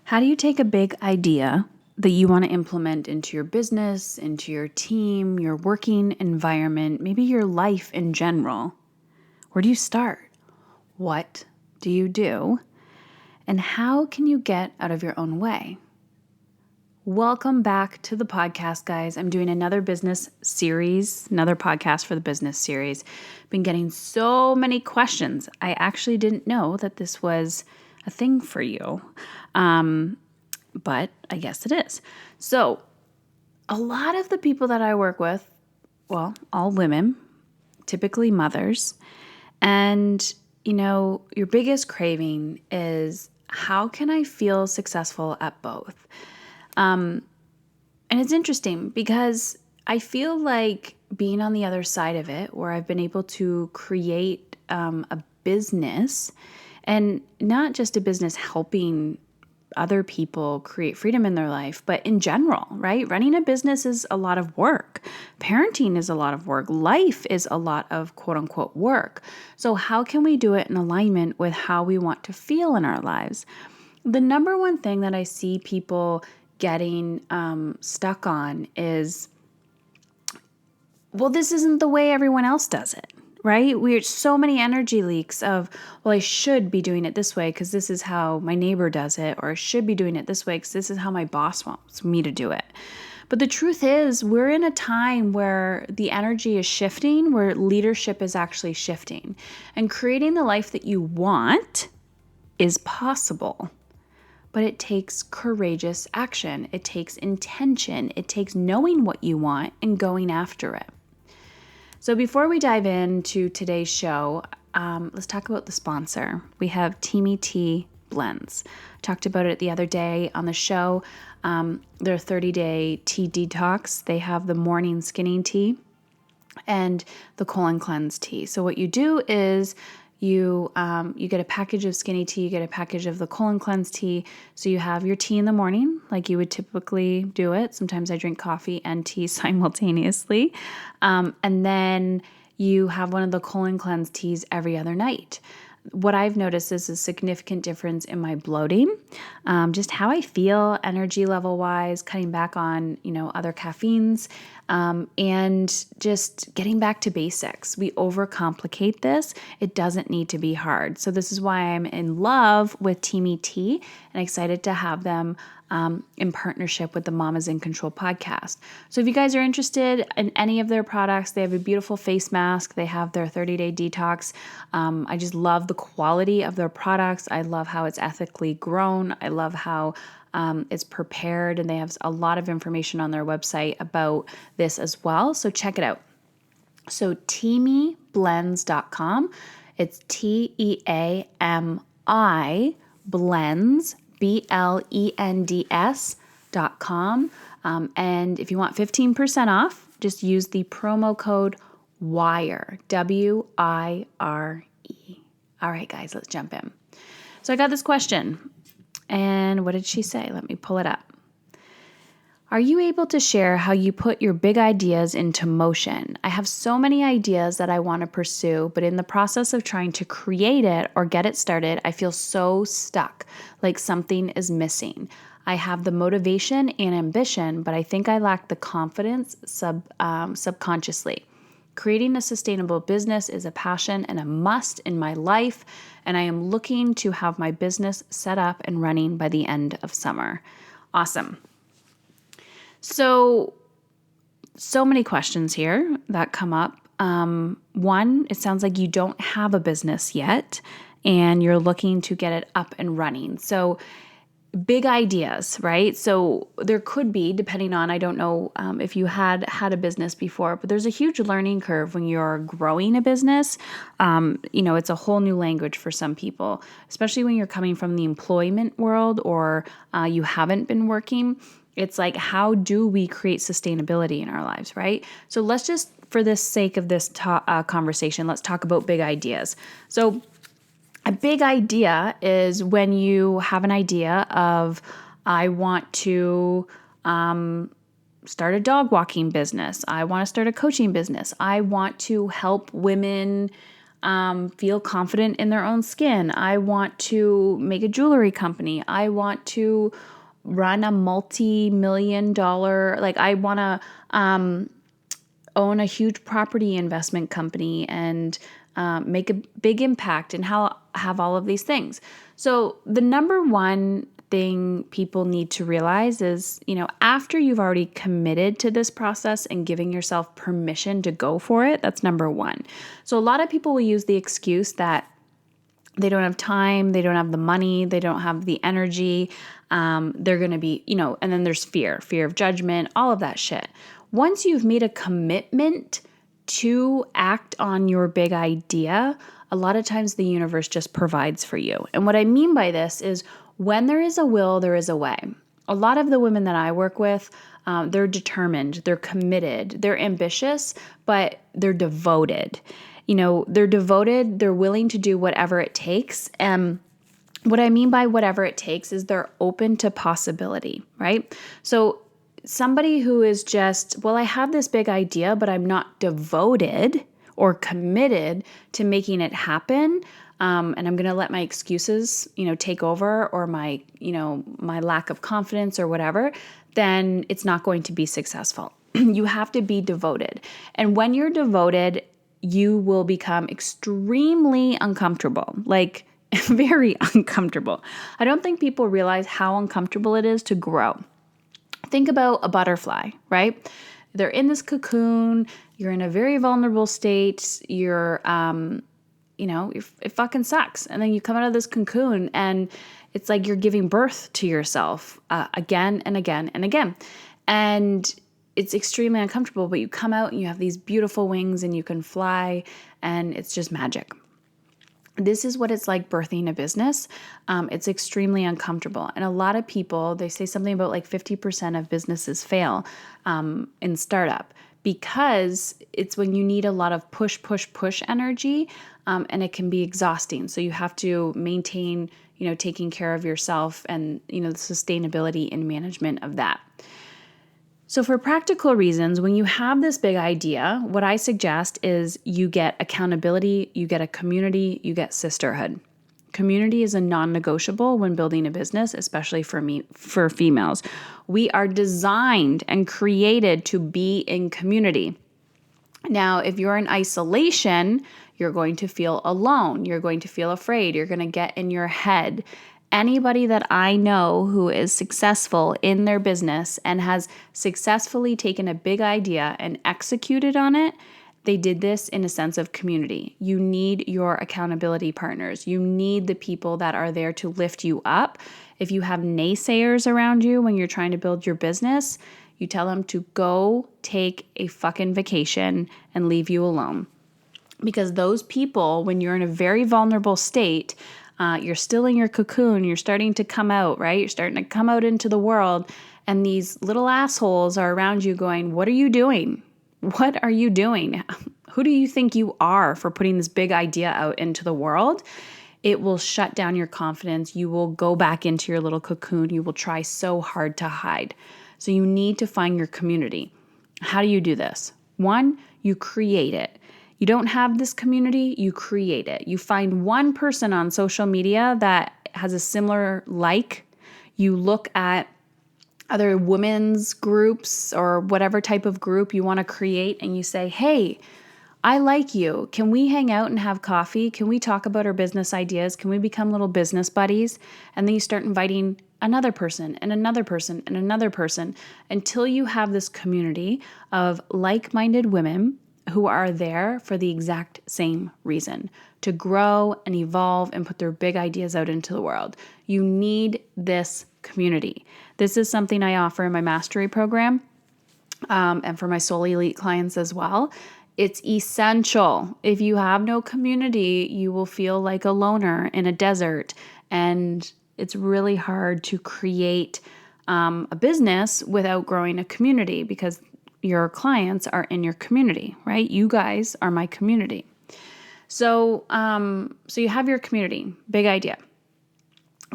How do you take a big idea that you want to implement into your business, into your team, your working environment, maybe your life in general? Where do you start? What do you do? And how can you get out of your own way? Welcome back to the podcast, guys. I'm doing another business series, another podcast for the business series. Been getting so many questions. I actually didn't know that this was a thing for you. But I guess it is. So a lot of the people that I work with, well, all women, typically mothers, and your biggest craving is, how can I feel successful at both? And it's interesting because I feel like being on the other side of it, where I've been able to create a business, and not just a business helping other people create freedom in their life, but in general, right? Running a business is a lot of work. Parenting is a lot of work. Life is a lot of quote unquote work. So how can we do it in alignment with how we want to feel in our lives? The number one thing that I see people getting stuck on is, well, this isn't the way everyone else does it. Right? We're so many energy leaks of, well, I should be doing it this way because this is how my neighbor does it, or I should be doing it this way because this is how my boss wants me to do it. But the truth is, we're in a time where the energy is shifting, where leadership is actually shifting, and creating the life that you want is possible. But it takes courageous action. It takes intention. It takes knowing what you want and going after it. So before we dive into today's show, let's talk about the sponsor. We have Teamy Tea Blends. Talked about it the other day on the show. Their 30-day tea detox. They have the morning skinning tea and the colon cleanse tea. So what you do is you get a package of skinny tea, you get a package of the colon cleanse tea. So you have your tea in the morning, like you would typically do it. Sometimes I drink coffee and tea simultaneously. And then you have one of the colon cleanse teas every other night. What I've noticed is a significant difference in my bloating, just how I feel energy level wise, cutting back on, other caffeines, and just getting back to basics. We overcomplicate this. It doesn't need to be hard. So this is why I'm in love with Teamy Tea and excited to have them in partnership with the Mamas in Control podcast. So if you guys are interested in any of their products, they have a beautiful face mask. They have their 30-day detox. I just love the quality of their products. I love how it's ethically grown. I love how it's prepared, and they have a lot of information on their website about this as well. So check it out. So teamyblends.com. It's TEAMI blends, BLENDS.com. And if you want 15% off, just use the promo code WIRE, WIRE. All right, guys, let's jump in. So I got this question, and what did she say? Let me pull it up. Are you able to share how you put your big ideas into motion? I have so many ideas that I want to pursue, but in the process of trying to create it or get it started, I feel so stuck, like something is missing. I have the motivation and ambition, but I think I lack the confidence subconsciously. Creating a sustainable business is a passion and a must in my life, and I am looking to have my business set up and running by the end of summer. Awesome. So many questions here that come up. One, it sounds like you don't have a business yet and you're looking to get it up and running. So big ideas, right? So there could be, depending on, I don't know if you had a business before, but there's a huge learning curve when you're growing a business. It's a whole new language for some people, especially when you're coming from the employment world or you haven't been working. It's like, how do we create sustainability in our lives, right? So let's just, for the sake of this conversation, let's talk about big ideas. So a big idea is when you have an idea of, I want to start a dog walking business. I want to start a coaching business. I want to help women feel confident in their own skin. I want to make a jewelry company. I want to run a multi-million-dollar, like I want to own a huge property investment company and make a big impact and have all of these things. So the number one thing people need to realize is, after you've already committed to this process and giving yourself permission to go for it, that's number one. So a lot of people will use the excuse that they don't have time, they don't have the money, they don't have the energy, they're going to be, and then there's fear of judgment, all of that shit. Once you've made a commitment to act on your big idea, a lot of times the universe just provides for you. And what I mean by this is when there is a will, there is a way. A lot of the women that I work with, they're determined, they're committed, they're ambitious, but they're devoted. They're devoted, they're willing to do whatever it takes. And what I mean by whatever it takes is they're open to possibility, right? So somebody who is just, I have this big idea, but I'm not devoted or committed to making it happen, and I'm going to let my excuses, take over, or my lack of confidence or whatever, then it's not going to be successful. You have to be devoted. And when you're devoted, you will become extremely uncomfortable, like very uncomfortable. I don't think people realize how uncomfortable it is to grow. Think about a butterfly, right? They're in this cocoon. You're in a very vulnerable state. It fucking sucks. And then you come out of this cocoon and it's like you're giving birth to yourself again and again and again. And it's extremely uncomfortable, but you come out and you have these beautiful wings and you can fly and it's just magic. This is what it's like birthing a business. It's extremely uncomfortable. And a lot of people, they say something about like 50% of businesses fail in startup because it's when you need a lot of push energy and it can be exhausting. So you have to maintain, taking care of yourself and, the sustainability and management of that. So for practical reasons, when you have this big idea, what I suggest is you get accountability, you get a community, you get sisterhood. Community is a non-negotiable when building a business, especially for females. We are designed and created to be in community. Now, if you're in isolation, you're going to feel alone. You're going to feel afraid. You're going to get in your head. Anybody that I know who is successful in their business and has successfully taken a big idea and executed on it, they did this in a sense of community. You need your accountability partners. You need the people that are there to lift you up. If you have naysayers around you when you're trying to build your business, you tell them to go take a fucking vacation and leave you alone. Because those people, when you're in a very vulnerable state, you're still in your cocoon, you're starting to come out, right? You're starting to come out into the world, and these little assholes are around you going, what are you doing? What are you doing? Who do you think you are for putting this big idea out into the world? It will shut down your confidence. You will go back into your little cocoon. You will try so hard to hide. So you need to find your community. How do you do this? One, you create it. You don't have this community, you create it. You find one person on social media that has a similar like. You look at other women's groups or whatever type of group you want to create and you say, hey, I like you. Can we hang out and have coffee? Can we talk about our business ideas? Can we become little business buddies? And then you start inviting another person and another person and another person until you have this community of like-minded women who are there for the exact same reason, to grow and evolve and put their big ideas out into the world. You need this community. This is something I offer in my mastery program and for my Soul Elite clients as well. It's essential. If you have no community, you will feel like a loner in a desert, and it's really hard to create a business without growing a community because your clients are in your community, right? You guys are my community. So you have your community, big idea.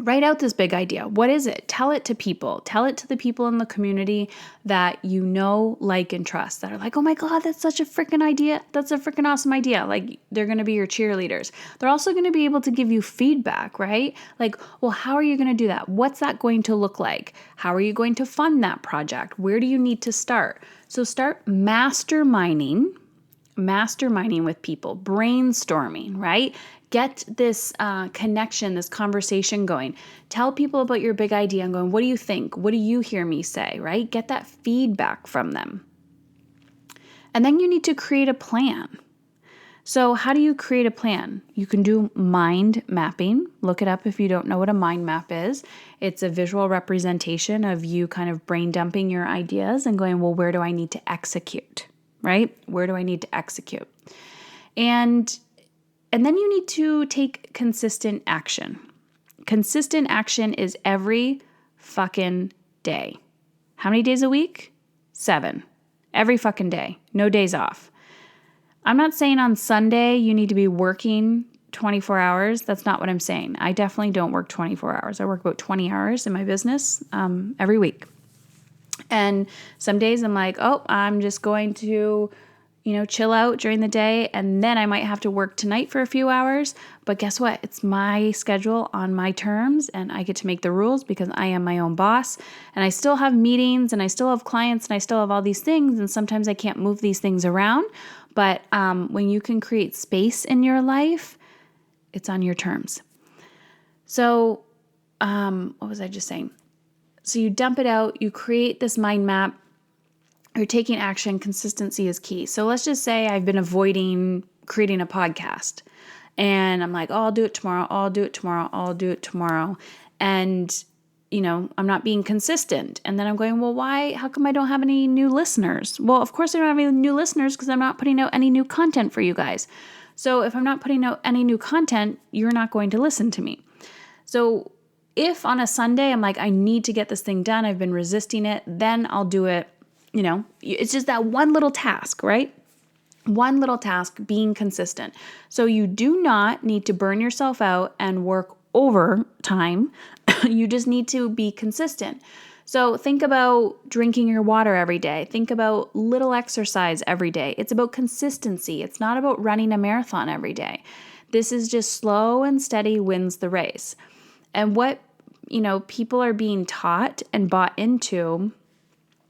Write out this big idea. What is it? Tell it to people. Tell it to the people in the community that you know, like, and trust, that are like, oh my God, that's such a freaking idea. That's a freaking awesome idea. Like, they're going to be your cheerleaders. They're also going to be able to give you feedback, right? Like, well, how are you going to do that? What's that going to look like? How are you going to fund that project? Where do you need to start? So start masterminding with people, brainstorming, right? Get this connection, this conversation going. Tell people about your big idea and going, what do you think? What do you hear me say, right? Get that feedback from them. And then you need to create a plan. So how do you create a plan? You can do mind mapping. Look it up if you don't know what a mind map is. It's a visual representation of you kind of brain dumping your ideas and going, well, where do I need to execute, right? Where do I need to execute? And then you need to take consistent action. Consistent action is every fucking day. How many days a week? 7. Every fucking day. No days off. I'm not saying on Sunday you need to be working 24 hours. That's not what I'm saying. I definitely don't work 24 hours. I work about 20 hours in my business every week. And some days I'm like, oh, I'm just going to chill out during the day, and then I might have to work tonight for a few hours. But guess what? It's my schedule on my terms, and I get to make the rules because I am my own boss. And I still have meetings, and I still have clients, and I still have all these things, and sometimes I can't move these things around. But when you can create space in your life, it's on your terms. So what was I just saying? So you dump it out, you create this mind map, you're taking action. Consistency is key. So let's just say I've been avoiding creating a podcast, and I'm like, oh, I'll do it tomorrow. And, I'm not being consistent. And then I'm going, well, why? How come I don't have any new listeners? Well, of course I don't have any new listeners because I'm not putting out any new content for you guys. So if I'm not putting out any new content, you're not going to listen to me. So if on a Sunday I'm like, I need to get this thing done, I've been resisting it, then I'll do it. It's just that one little task, right? One little task, being consistent. So you do not need to burn yourself out and work overtime. You just need to be consistent. So think about drinking your water every day. Think about little exercise every day. It's about consistency. It's not about running a marathon every day. This is just slow and steady wins the race. And what, people are being taught and bought into,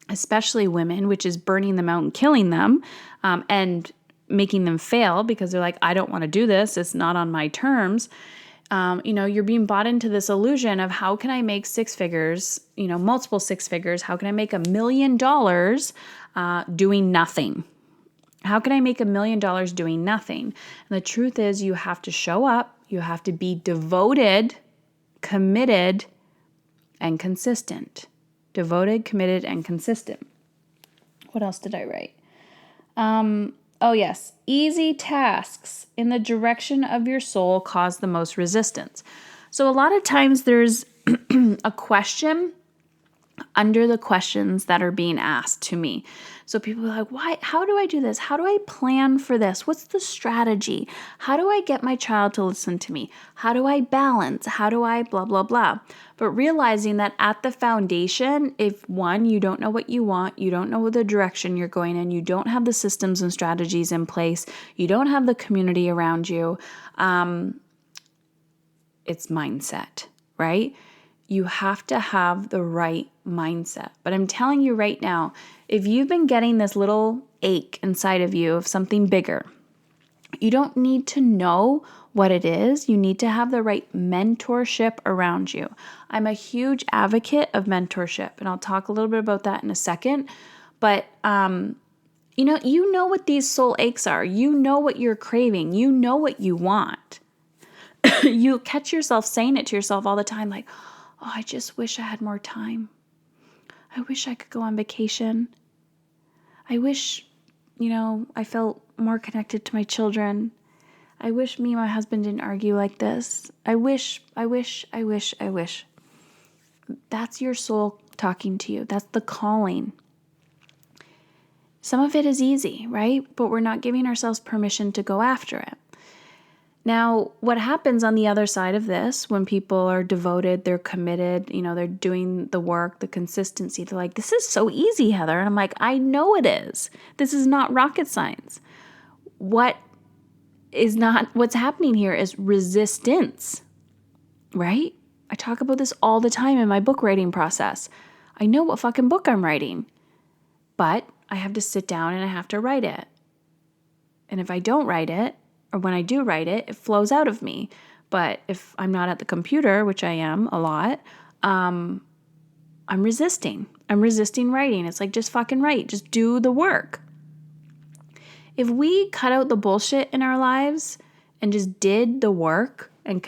especially women, which is burning them out and killing them, and making them fail because they're like, I don't want to do this. It's not on my terms. You're being bought into this illusion of how can I make 6 figures, multiple 6 figures? How can I make $1 million doing nothing? How can I make $1 million doing nothing? And the truth is you have to show up. You have to be devoted, committed, and consistent. Devoted, committed, and consistent. What else did I write? Oh yes, easy tasks in the direction of your soul cause the most resistance. So a lot of times there's a question under the questions that are being asked to me. So people are like, why? How do I do this? How do I plan for this? What's the strategy? How do I get my child to listen to me? How do I balance? How do I blah, blah, blah? But realizing that at the foundation, if one, you don't know what you want, you don't know the direction you're going in, you don't have the systems and strategies in place, you don't have the community around you, it's mindset, right? You have to have the right mindset. But I'm telling you right now, if you've been getting this little ache inside of you of something bigger, you don't need to know what it is. You need to have the right mentorship around you. I'm a huge advocate of mentorship, and I'll talk a little bit about that in a second. But, you know what these soul aches are. You know what you're craving. You know what you want. You catch yourself saying it to yourself all the time, like, oh, I just wish I had more time. I wish I could go on vacation. I wish, I felt more connected to my children. I wish me and my husband didn't argue like this. I wish. That's your soul talking to you. That's the calling. Some of it is easy, right? But we're not giving ourselves permission to go after it. Now, what happens on the other side of this when people are devoted, they're committed, they're doing the work, the consistency, they're like, this is so easy, Heather. And I'm like, I know it is. This is not rocket science. What's happening here is resistance, right? I talk about this all the time in my book writing process. I know what fucking book I'm writing, but I have to sit down and I have to write it. And if I don't write it, or when I do write it, it flows out of me. But if I'm not at the computer, which I am a lot, I'm resisting. I'm resisting writing. It's like, just fucking write. Just do the work. If we cut out the bullshit in our lives and just did the work and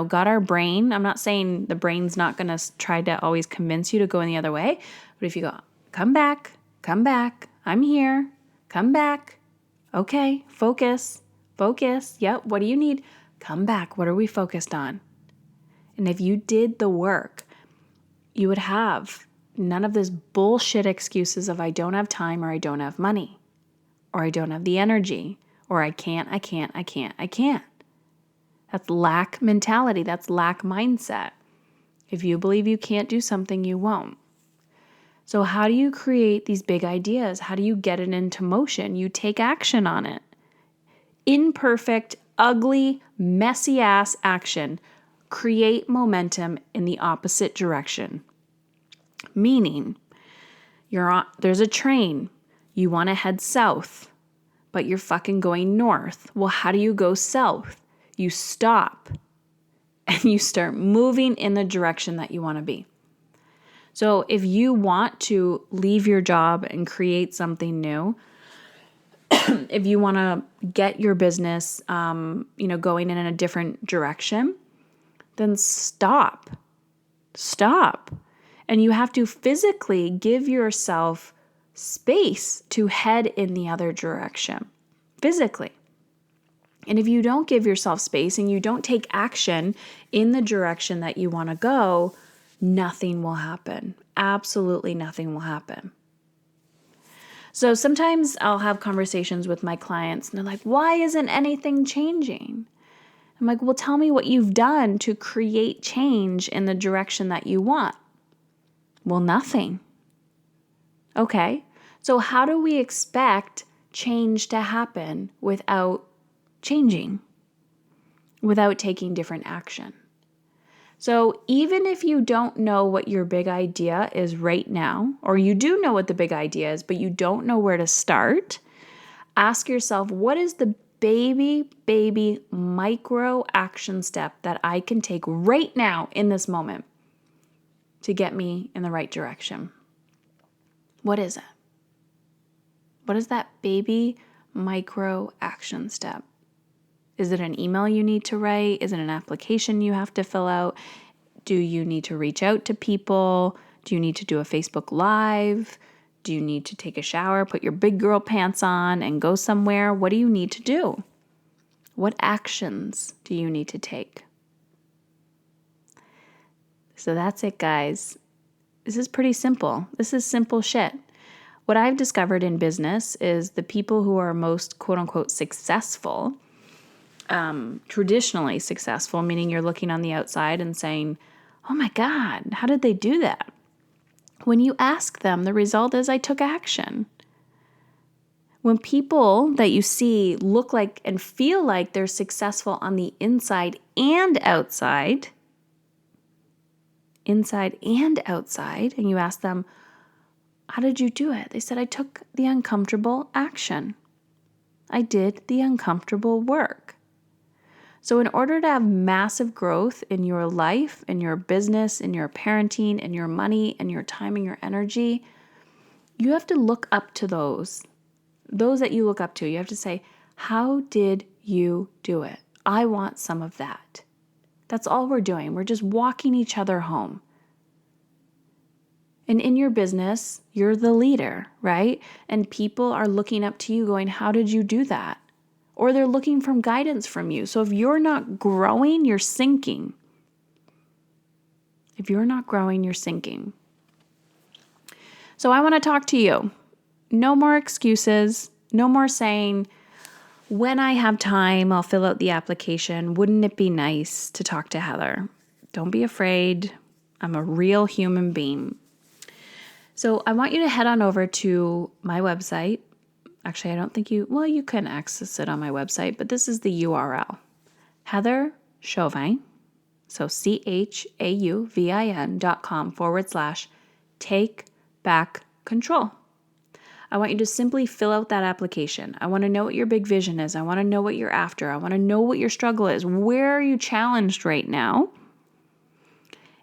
got our brain, I'm not saying the brain's not going to try to always convince you to go in the other way, but if you go, come back, I'm here, come back, okay, focus, yep, what do you need? Come back, what are we focused on? And if you did the work, you would have none of this bullshit excuses of I don't have time, or I don't have money, or I don't have the energy, or I can't. That's lack mentality. That's lack mindset. If you believe you can't do something, you won't. So how do you create these big ideas? How do you get it into motion? You take action on it. Imperfect, ugly, messy ass action. Create momentum in the opposite direction. Meaning, there's a train. You want to head south, but you're fucking going north. Well, how do you go south? You stop and you start moving in the direction that you want to be. So if you want to leave your job and create something new, if you want to get your business, going in a different direction, then stop. And you have to physically give yourself space to head in the other direction, physically. And if you don't give yourself space and you don't take action in the direction that you want to go, nothing will happen. Absolutely nothing will happen. So sometimes I'll have conversations with my clients and they're like, why isn't anything changing? I'm like, well, tell me what you've done to create change in the direction that you want. Well, nothing. Okay, so how do we expect change to happen without changing, without taking different action? So even if you don't know what your big idea is right now, or you do know what the big idea is, but you don't know where to start, ask yourself, what is the baby micro action step that I can take right now in this moment to get me in the right direction? What is it? What is that baby micro action step? Is it an email you need to write? Is it an application you have to fill out? Do you need to reach out to people? Do you need to do a Facebook Live? Do you need to take a shower, put your big girl pants on, and go somewhere? What do you need to do? What actions do you need to take? So that's it, guys. This is pretty simple. This is simple shit. What I've discovered in business is the people who are most quote-unquote successful, traditionally successful, meaning you're looking on the outside and saying, oh my God, how did they do that? When you ask them, the result is I took action. When people that you see look like and feel like they're successful on the inside and outside, and you ask them, how did you do it? They said, I took the uncomfortable action. I did the uncomfortable work. So in order to have massive growth in your life, in your business, in your parenting, in your money, in your time, and your energy, you have to look up to those that you look up to. You have to say, how did you do it? I want some of that. That's all we're doing. We're just walking each other home. And in your business, you're the leader, right? And people are looking up to you going, how did you do that? Or they're looking for guidance from you. So if you're not growing, you're sinking. If you're not growing, you're sinking. So I want to talk to you. No more excuses. No more saying, when I have time, I'll fill out the application. Wouldn't it be nice to talk to Heather? Don't be afraid. I'm a real human being. So I want you to head on over to my website. Actually, I don't think you can access it on my website, but this is the URL. Heather Chauvin, so CHAUVIN.com/take back control. I want you to simply fill out that application. I want to know what your big vision is. I want to know what you're after. I want to know what your struggle is. Where are you challenged right now?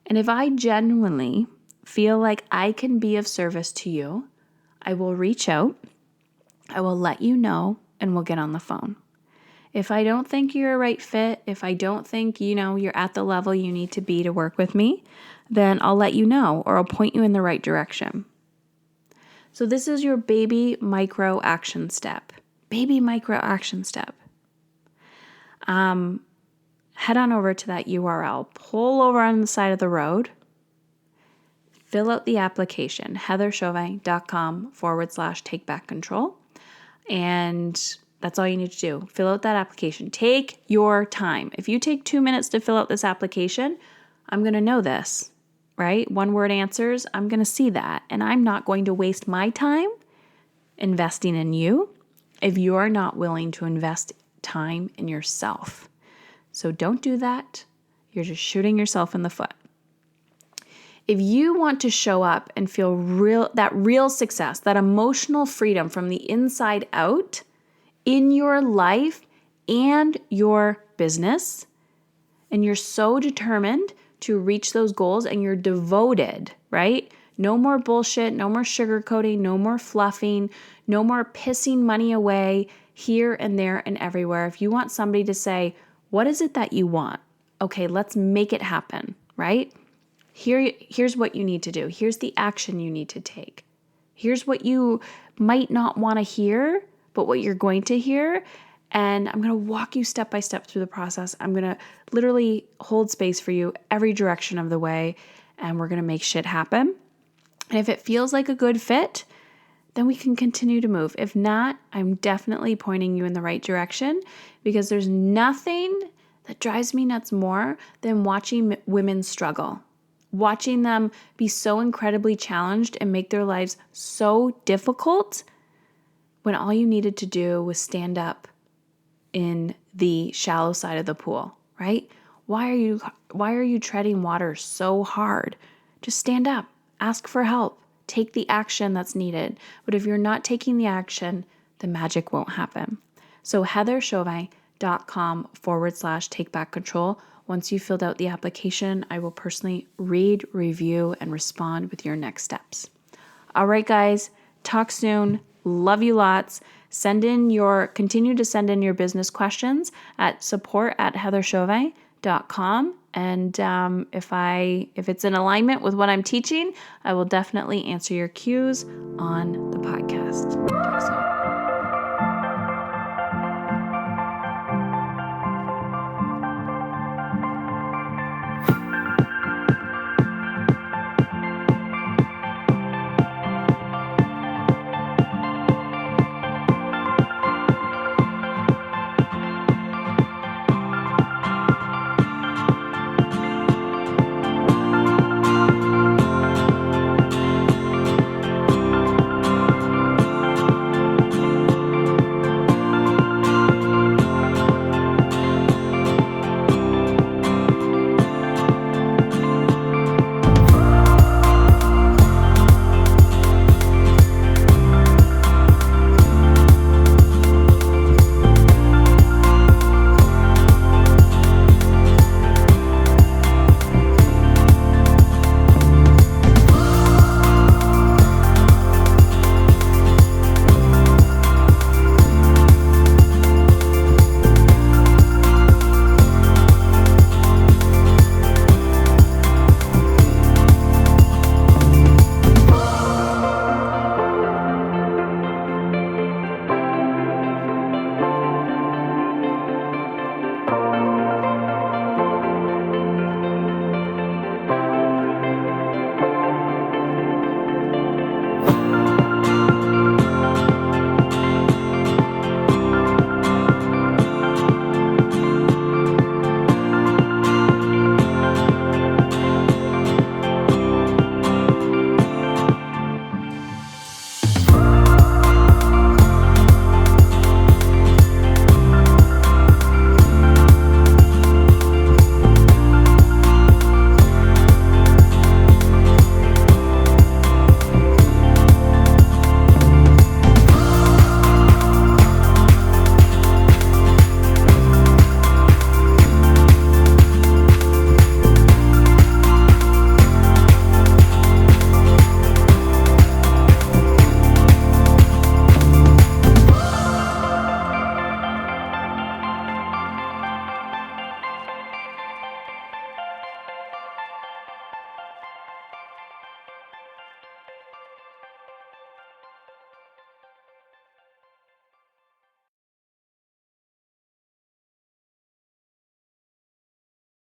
And if I genuinely feel like I can be of service to you, I will reach out, I will let you know, and we'll get on the phone. If I don't think you're a right fit, if I don't think, you're at the level you need to be to work with me, then I'll let you know or I'll point you in the right direction. So this is your baby micro action step. Baby micro action step. Head on over to that URL, pull over on the side of the road, fill out the application, heatherchauvin.com/take back control. And that's all you need to do. Fill out that application. Take your time. If you take 2 minutes to fill out this application, I'm going to know this, right? 1-word answers, I'm going to see that. And I'm not going to waste my time investing in you if you're not willing to invest time in yourself. So don't do that. You're just shooting yourself in the foot. If you want to show up and feel real success, that emotional freedom from the inside out in your life and your business, and you're so determined to reach those goals and you're devoted, right? No more bullshit, no more sugarcoating, no more fluffing, no more pissing money away here and there and everywhere. If you want somebody to say, what is it that you want? Okay, let's make it happen, right? Here's what you need to do. Here's the action you need to take. Here's what you might not want to hear, but what you're going to hear. And I'm going to walk you step by step through the process. I'm going to literally hold space for you every direction of the way, and we're going to make shit happen. And if it feels like a good fit, then we can continue to move. If not, I'm definitely pointing you in the right direction, because there's nothing that drives me nuts more than watching women struggle. Watching them be so incredibly challenged and make their lives so difficult when all you needed to do was stand up in the shallow side of the pool, right? Why are you treading water so hard? Just stand up, ask for help, take the action that's needed. But if you're not taking the action, the magic won't happen. So heatherchauvin.com/take back control. Once you've filled out the application, I will personally read, review, and respond with your next steps. All right, guys, talk soon. Love you lots. Continue to send in your business questions at support@heatherchauvin.com. And if it's in alignment with what I'm teaching, I will definitely answer your cues on the podcast. Talk soon.